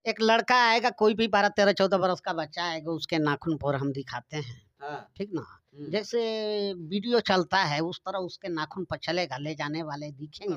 एक लड़का आएगा, कोई भी 12-13-14 बरस का बच्चा आएगा, उसके नाखून पर हम दिखाते हैं। हाँ। ठीक ना। जैसे वीडियो चलता है उस तरह उसके नाखून पर चलेगा, ले जाने वाले दिखेंगे।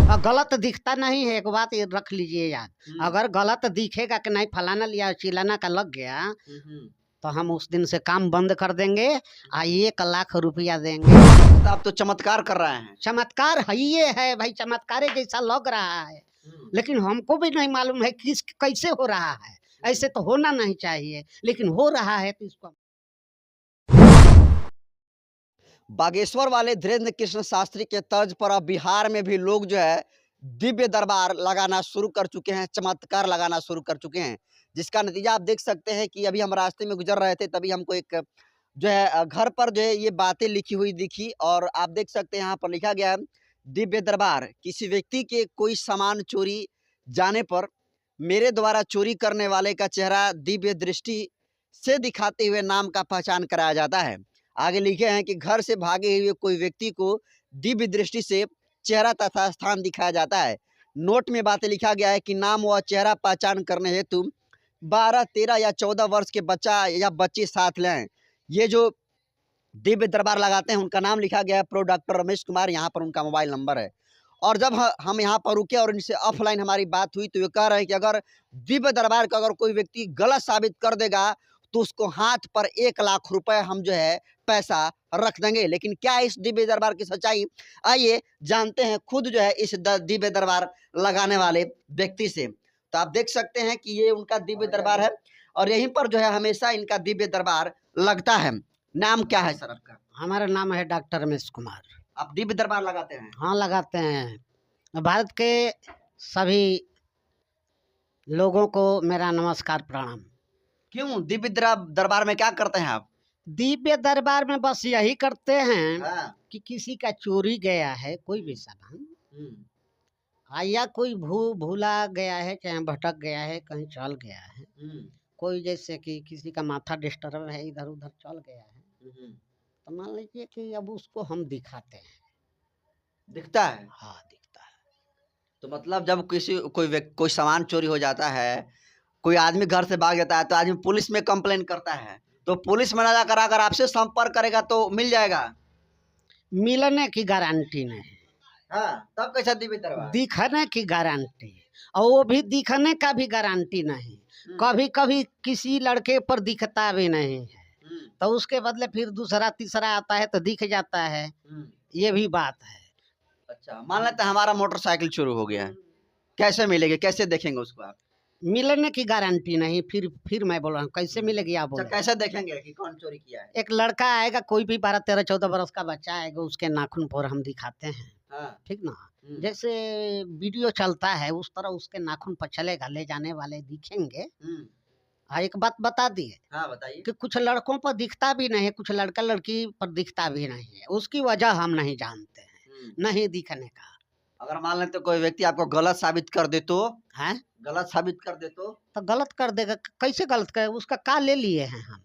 और गलत दिखता नहीं है, एक बात ये रख लीजिए याद। अगर गलत दिखेगा कि नहीं फलाना लिया चिलाना का लग गया, तो हम उस दिन से काम बंद कर देंगे और 1 लाख रुपया देंगे। तो आप तो चमत्कार कर रहे हैं। चमत्कार है ये है भाई, चमत्कार जैसा लग रहा है, लेकिन हमको भी नहीं मालूम है किस कैसे हो रहा है। ऐसे तो होना नहीं चाहिए, लेकिन हो रहा है तो इसको। बागेश्वर वाले धीरेन्द्र कृष्ण शास्त्री के तर्ज पर अब बिहार में भी लोग जो है दिव्य दरबार लगाना शुरू कर चुके हैं, चमत्कार लगाना शुरू कर चुके हैं, जिसका नतीजा आप देख सकते हैं कि अभी हम रास्ते में गुजर रहे थे, तभी हमको एक जो है घर पर जो है ये बातें लिखी हुई दिखी और आप देख सकते हैं यहाँ पर लिखा गया है दिव्य दरबार। किसी व्यक्ति के कोई सामान चोरी जाने पर मेरे द्वारा चोरी करने वाले का चेहरा दिव्य दृष्टि से दिखाते हुए नाम का पहचान कराया जाता है। आगे लिखे हैं कि घर से भागे हुए कोई व्यक्ति को दिव्य दृष्टि से चेहरा तथा स्थान दिखाया जाता है। नोट में बातें लिखा गया है कि नाम व चेहरा पहचान करने हेतु 12, 13 या 14 वर्ष के बच्चा या बच्ची साथ लें। ये जो दिव्य दरबार लगाते हैं उनका नाम लिखा गया है प्रो डॉक्टर रमेश कुमार, यहाँ पर उनका मोबाइल नंबर है। और जब हम यहाँ पर रुके और इनसे ऑफलाइन हमारी बात हुई तो ये कह रहे हैं कि अगर दिव्य दरबार का अगर कोई व्यक्ति गलत साबित कर देगा तो उसको हाथ पर 1 लाख रुपए हम जो है पैसा रख देंगे। लेकिन क्या इस दिव्य दरबार की सच्चाई, आइए जानते हैं खुद जो है इस दिव्य दरबार लगाने वाले व्यक्ति से। तो आप देख सकते हैं कि ये उनका दिव्य दरबार है और यहीं पर जो है हमेशा इनका दिव्य दरबार लगता है। नाम क्या है सर आपका? हमारा नाम है डॉक्टर रमेश कुमार। आप दिव्य दरबार लगाते हैं? हाँ लगाते हैं। भारत के सभी लोगों को मेरा नमस्कार प्रणाम। क्यों दिव्य दरबार में क्या करते हैं आप? दिव्य दरबार में बस यही करते हैं हाँ। कि किसी का चोरी गया है कोई भी सामान, या कोई भूला गया है, चाहे भटक गया है, कहीं चल गया है, कोई जैसे कि किसी का माथा डिस्टर्ब है, इधर उधर चल गया है, तो मान लीजिए कि अब उसको हम दिखाते हैं। दिखता है? हाँ दिखता है। तो मतलब जब कोई सामान चोरी हो जाता है, कोई आदमी घर से भाग जाता है तो आदमी पुलिस में कंप्लेन करता है, तो पुलिस में ना जाकर अगर आपसे संपर्क करेगा तो मिल जाएगा? मिलने की गारंटी नहीं। हाँ, तब कैसा दिव्य दरबार? दिखने की गारंटी, और वो भी दिखने का भी गारंटी नहीं। कभी कभी किसी लड़के पर दिखता भी नहीं है, तो उसके बदले फिर दूसरा तीसरा आता है तो दिख जाता है, ये भी बात है। अच्छा, मान लेते हैं हमारा मोटरसाइकिल चोरी हो गया है, कैसे मिलेगी, कैसे देखेंगे उसको आप? मिलने की गारंटी नहीं। फिर मैं बोल रहा हूँ कैसे मिलेगी आप बोल। कैसे देखेंगे कि कौन चोरी किया है? एक लड़का आएगा, कोई भी 12-13-14 बरस का बच्चा आएगा, उसके नाखून पर हम दिखाते हैं। हाँ। ठीक ना। जैसे वीडियो चलता है उस तरह उसके नाखून पर चलेगा, ले जाने वाले दिखेंगे। हाँ एक बात बता दिए। हाँ बताइए। कि कुछ लड़कों पर दिखता भी नहीं है, कुछ लड़का लड़की पर दिखता भी नहीं है, उसकी वजह हम नहीं जानते हैं, नहीं दिखने का। अगर मान लेते कोई व्यक्ति आपको गलत साबित कर दे तो? है गलत साबित कर दे तो गलत कर देगा। कैसे गलत करे, उसका का ले लिए हैं हम?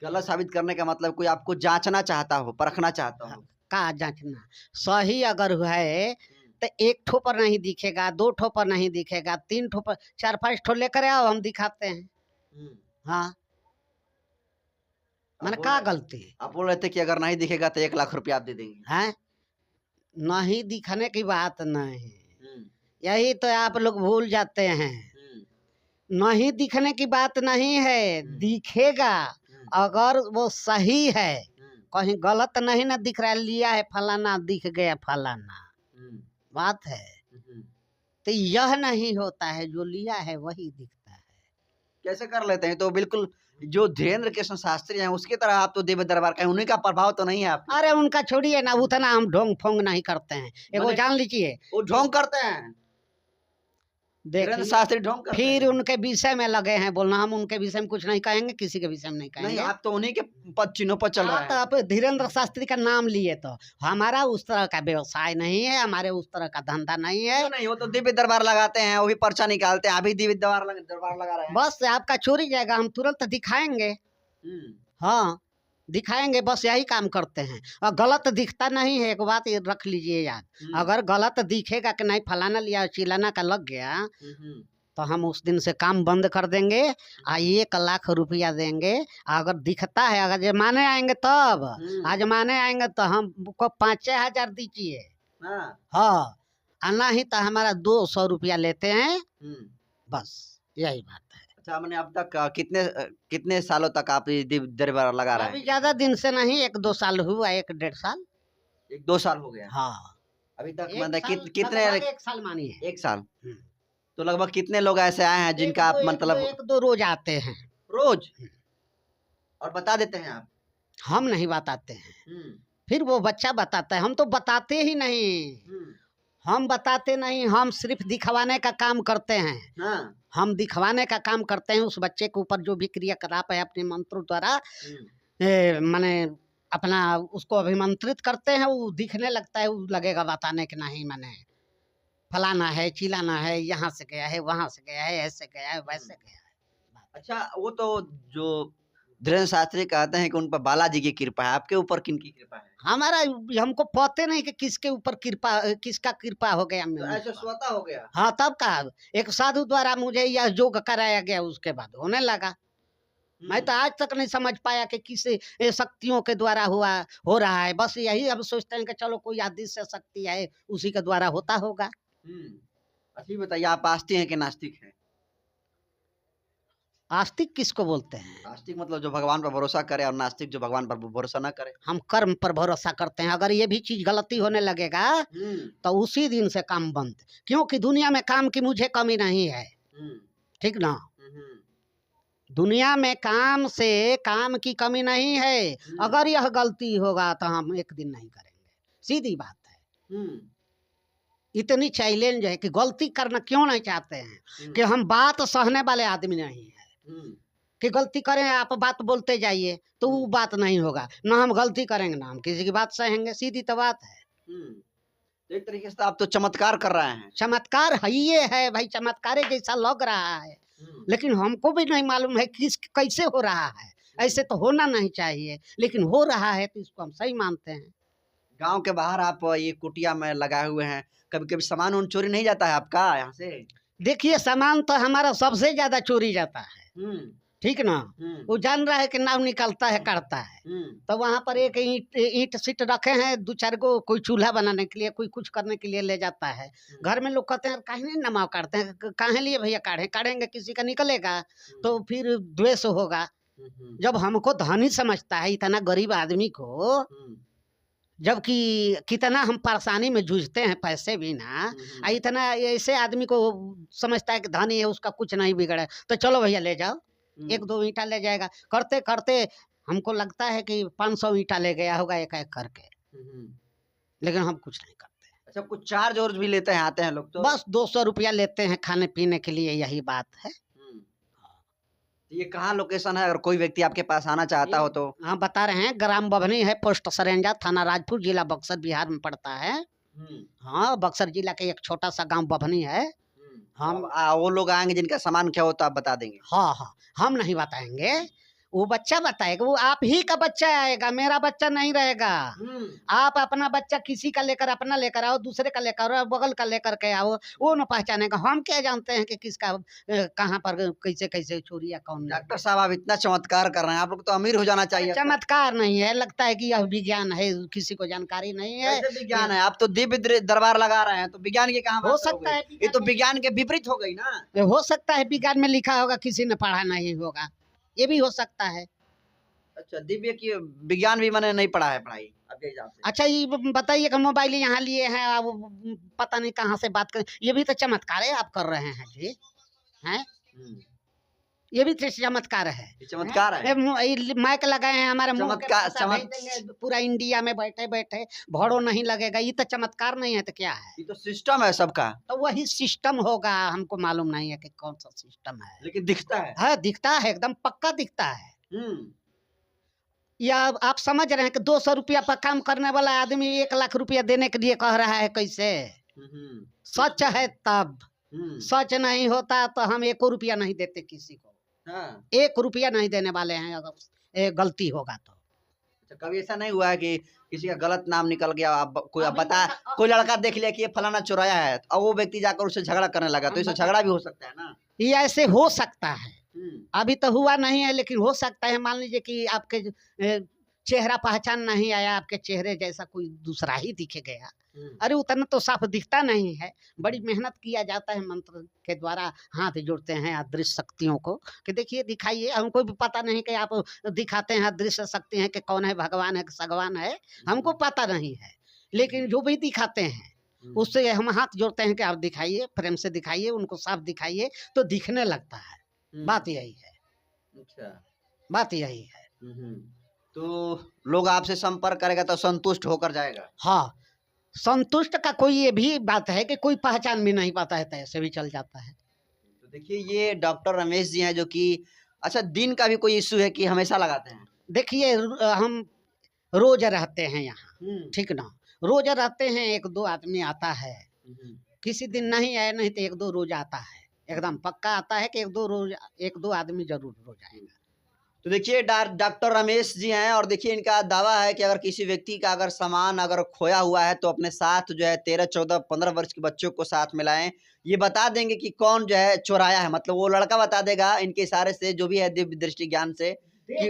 गलत साबित करने का मतलब कोई आपको जांचना चाहता हो, परखना चाहता हो। का जांचना सही अगर है तो 1 ठो पर नहीं दिखेगा, 2 ठो पर नहीं दिखेगा, 3 ठो पर, 4-5 ठो लेकर आओ, हम दिखाते हैं। हाँ मैंने का गलती? आप बोल रहे थे कि अगर नहीं दिखेगा तो 1 लाख रुपया आप दे देंगे। हैं? नहीं दिखने की बात नहीं, यही तो आप लोग भूल जाते हैं। नहीं दिखने की बात नहीं है, दिखेगा अगर वो सही है, कहीं गलत नहीं ना दिख रहा है, लिया है फलाना दिख गया फलाना, बात है। तो यह नहीं होता है, जो लिया है वही दिखता है। कैसे कर लेते हैं? तो बिल्कुल जो धीरेन्द्र कृष्ण शास्त्री हैं उसकी तरह आप तो दिव्य दरबार का, उन्हीं का प्रभाव तो नहीं है आप? अरे उनका छोड़िए ना, उतना हम ढोंग फोंग नहीं करते हैं, एगो जान लीजिए। वो ढोंग करते हैं, धीरेन्द्र शास्त्री ढोंग करते हैं। फिर उनके विषय में लगे हैं बोलना, हम उनके विषय में कुछ नहीं कहेंगे, किसी के विषय में नहीं कहेंगे। नहीं, आप तो उन्हीं के पद चिन्हों पर चल रहे हैं। तो आप धीरेन्द्र शास्त्री का नाम लिए, तो हमारा उस तरह का व्यवसाय नहीं है, हमारे उस तरह का धंधा नहीं है। नहीं, वो तो दिव्य दरबार लगाते हैं, वो भी पर्चा निकालते हैं, अभी दिव्य दरबार लगा रहे हैं। बस आपका चोरी जाएगा, हम तुरंत दिखाएंगे। हाँ दिखाएंगे, बस यही काम करते हैं। और गलत दिखता नहीं है, एक बात ये रख लीजिए याद। अगर गलत दिखेगा कि नहीं फलाना लिया चिलाना का लग गया, तो हम उस दिन से काम बंद कर देंगे। 1 लाख रुपया देंगे। अगर दिखता है, अगर जमाने आएंगे तब, आज जमाने आएंगे तो हमको 5,000 दीजिए। हाँ, आना ही तो हमारा 200 रुपया लेते हैं, बस यही बात है। अच्छा, मैंने अब तक कितने सालों तक आप ये दीप दरबार लगा रहे अभी हैं? ज्यादा दिन से नहीं, 1-2 साल हुआ, 1-1.5 साल। 1-2 साल हो गया। हाँ, अभी तक एक मतलब साल, कितने लगभग 1 साल मानिए। 1 साल तो लगभग कितने लोग ऐसे आए हैं जिनका आप मतलब 1-2 रोज आते हैं। रोज और बता देते हैं आप? हम नहीं बताते हैं, फिर वो बच्चा बताता है, हम तो बताते ही नहीं। हम बताते नहीं, हम सिर्फ दिखवाने का काम करते हैं। हम दिखवाने का काम करते हैं। उस बच्चे के ऊपर जो भी क्रियाकलाप है अपने मंत्रों द्वारा माने अपना उसको अभिमंत्रित करते हैं, वो दिखने लगता है, वो लगेगा बताने के नहीं, मैंने फलाना है, चिलाना है, यहाँ से गया है, वहां से गया है, ऐसे गया है, वैसे गया है। अच्छा, वो तो जो धीरेन्द्र शास्त्री कहते हैं कि उन पर बालाजी की कृपा है, आपके ऊपर किनकी कृपा है? हमारा हमको पता नहीं कि किसके ऊपर कृपा, किसका कृपा हो गया। तो ऐसा स्वतः हो गया? हाँ, तब का एक साधु द्वारा मुझे यह योग कराया गया, उसके बाद होने लगा। मैं तो आज तक नहीं समझ पाया कि किस शक्तियों के द्वारा हो रहा है। बस यही अब सोचते हैं कि चलो कोई अदृश्य शक्ति है, उसी के द्वारा होता होगा। अच्छा, बताइए, आप आस्तिक हैं कि नास्तिक हैं? आस्तिक किसको बोलते हैं? आस्तिक मतलब जो भगवान पर भरोसा करे, और नास्तिक जो भगवान पर भरोसा ना करे। हम कर्म पर भरोसा करते हैं। अगर ये भी चीज गलती होने लगेगा तो उसी दिन से काम बंद, क्योंकि दुनिया में काम की मुझे कमी नहीं है, ठीक ना। दुनिया में काम की कमी नहीं है। अगर यह गलती होगा तो हम एक दिन नहीं करेंगे, सीधी बात है। इतनी चैलेंज है कि गलती करना क्यों नहीं चाहते हैं, कि हम बात सहने वाले आदमी नहीं है कि गलती करें, आप बात बोलते जाइए तो वो बात नहीं होगा। ना हम गलती करेंगे, ना हम किसी की बात सहेंगे, सीधी तो बात है। तो एक तरीके से आप तो चमत्कार कर रहे हैं। चमत्कार है, ये है भाई, चमत्कार जैसा लग रहा है, लेकिन हमको भी नहीं मालूम है किस कैसे हो रहा है। ऐसे तो होना नहीं चाहिए, लेकिन हो रहा है तो इसको हम सही मानते हैं। गांव के बाहर आप ये कुटिया में लगाए हुए हैं, कभी कभी सामान उन चोरी नहीं जाता है आपका यहाँ से? देखिए, सामान तो हमारा सबसे ज्यादा चोरी जाता है, ठीक ना। वो जान रहा है कि नाव निकलता है, करता है, तो वहाँ पर एक ईंट सीट रखे हैं, 2-4 गो, कोई चूल्हा बनाने के लिए, कोई कुछ करने के लिए ले जाता है। घर में लोग कहते हैं काहे नहीं नमाव काटते हैं, काहे लिए भैया काटेंगे, किसी का निकलेगा तो फिर द्वेष होगा। जब हमको धनी समझता है, इतना गरीब आदमी को, जबकि कितना हम परेशानी में जूझते हैं पैसे भी ना, इतना ऐसे आदमी को समझता है कि धनी है, उसका कुछ नहीं बिगड़ा, तो चलो भैया ले जाओ, 1-2 ईंटा ले जाएगा। करते करते हमको लगता है कि 500 ईंटा ले गया होगा एक एक करके, लेकिन हम कुछ नहीं करते। अच्छा, कुछ चार्ज और भी लेते हैं, आते हैं लोग तो? बस 200 रुपया लेते हैं खाने पीने के लिए, यही बात है। ये कहाँ लोकेशन है, अगर कोई व्यक्ति आपके पास आना चाहता हो तो? हाँ, बता रहे हैं, ग्राम बभनी है, पोस्ट सरेंजा, थाना राजपुर, जिला बक्सर, बिहार में पड़ता है। हाँ, बक्सर जिला के एक छोटा सा गांव बभनी है। हम वो लोग आएंगे जिनका सामान क्या होता है, आप बता देंगे? हाँ हाँ, हम नहीं बताएंगे, वो बच्चा बताएगा। वो आप ही का बच्चा आएगा, मेरा बच्चा नहीं रहेगा। आप अपना बच्चा किसी का लेकर, अपना लेकर आओ, दूसरे का लेकर आओ, बगल का लेकर के आओ, वो न पहचानेगा। हम क्या जानते हैं कि किसका कहाँ पर कैसे कैसे चोरी या कौन। डॉक्टर साहब, आप इतना चमत्कार कर रहे हैं, आप लोग तो अमीर हो जाना चाहिए। चमत्कार नहीं है, लगता है कि यह विज्ञान है, किसी को जानकारी नहीं है। विज्ञान है, आप तो दिव्य दरबार लगा रहे हैं, तो विज्ञान की कहाँ हो सकता है? ये तो विज्ञान के विपरीत हो गई ना। हो सकता है विज्ञान में लिखा होगा, किसी ने पढ़ा नहीं होगा, ये भी हो सकता है। अच्छा, दिव्य की विज्ञान भी मैंने नहीं पढ़ा है, पढ़ाई आपके हिसाब से? अच्छा, ये बताइए कि मोबाइल यहाँ लिए हैं, अब पता नहीं कहाँ से बात करें, ये भी तो चमत्कार है आप कर रहे हैं जी, हैं? ये भी तो चमत्कार है। चमत्कार है, माइक लगाए हैं हमारे मुंह के चमत्कार, पास, भेज देंगे पूरा इंडिया में, बैठे बैठे भाड़ो नहीं लगेगा। ये तो चमत्कार नहीं है तो क्या है? ये तो सिस्टम है सबका। तो वही सिस्टम होगा, हमको मालूम नहीं है कि कौन सा सिस्टम है, लेकिन दिखता है। हाँ, दिखता है, एकदम पक्का दिखता है। या आप समझ रहे हैं कि 200 रुपया पर काम करने वाला आदमी 1 लाख रुपया देने के लिए कह रहा है? कैसे? सच है तब, सच नहीं होता तो हम 1 रुपया नहीं देते किसी को। 1 रुपया नहीं देने वाले हैं अगर गलती होगा तो। अच्छा, कभी ऐसा नहीं हुआ है कि किसी का गलत नाम निकल गया, कोई लड़का देख लिया कि ये फलाना चुराया है, और वो व्यक्ति जाकर उससे झगड़ा करने लगा, तो इससे झगड़ा भी हो सकता है ना? ये ऐसे हो सकता है, अभी तो हुआ नहीं है लेकिन हो सकता है। मान लीजिए कि आपके चेहरा पहचान नहीं आया, आपके चेहरे जैसा कोई दूसरा ही दिखे गया। अरे उतना तो साफ दिखता नहीं है, बड़ी मेहनत किया जाता है, मंत्र के द्वारा हाथ जोड़ते हैं अदृश्य शक्तियों को कि देखिए दिखाइए। हमको भी पता नहीं कि आप दिखाते हैं अदृश्य शक्ति है कि कौन है, भगवान है कि सगवान है, हमको पता नहीं है। लेकिन जो भी दिखाते हैं उससे हम हाथ जोड़ते हैं कि आप दिखाइए, प्रेम से दिखाइए, उनको साफ दिखाइए तो दिखने लगता है। बात यही है। अच्छा, बात यही है। तो लोग आपसे संपर्क करेगा तो संतुष्ट होकर जाएगा। हाँ, संतुष्ट का कोई ये भी बात है कि कोई पहचान भी नहीं पाता है तो ऐसे भी चल जाता है। तो देखिए ये डॉक्टर रमेश जी हैं जो कि अच्छा दिन का भी कोई इश्यू है कि हमेशा लगाते हैं? देखिए हम रोज रहते हैं यहाँ, ठीक ना, रोज रहते हैं। एक दो आदमी आता है, किसी दिन नहीं आया, नहीं तो एक दो रोज आता है, एकदम पक्का आता है कि एक दो आदमी जरूर रोज आएगा। तो देखिए डॉक्टर रमेश जी हैं और देखिए इनका दावा है कि अगर किसी व्यक्ति का अगर सामान अगर खोया हुआ है तो अपने साथ जो है 13, 14, 15 वर्ष के बच्चों को साथ मिलाएं, ये बता देंगे कि कौन जो है चुराया है। मतलब वो लड़का बता देगा इनके इशारे से, जो भी है दिव्य दृष्टि ज्ञान से, कि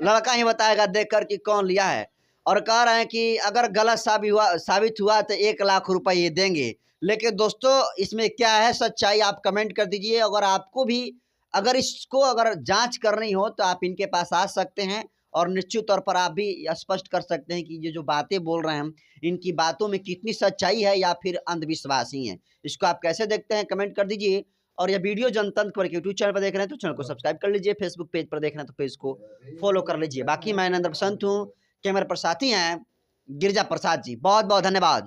लड़का ही बताएगा देख कर कि कौन लिया है। और कह रहे हैं कि अगर गलत साबित हुआ तो 1 लाख रुपए ये देंगे। लेकिन दोस्तों इसमें क्या है सच्चाई, आप कमेंट कर दीजिए। अगर आपको भी अगर इसको अगर जांच करनी हो तो आप इनके पास आ सकते हैं और निश्चित तौर पर आप भी स्पष्ट कर सकते हैं कि ये जो बातें बोल रहे हैं हम, इनकी बातों में कितनी सच्चाई है या फिर अंधविश्वास ही है। इसको आप कैसे देखते हैं कमेंट कर दीजिए। और यह वीडियो जनतंत्र पर यूट्यूब चैनल पर देख रहे हैं तो चैनल को सब्सक्राइब कर लीजिए, फेसबुक पेज पर देख रहे हैं तो पेज को फॉलो कर लीजिए। बाकी मैं नरेंद्र बसंत हूँ, कैमरा पर साथी हैं गिरिजा प्रसाद जी। बहुत बहुत धन्यवाद।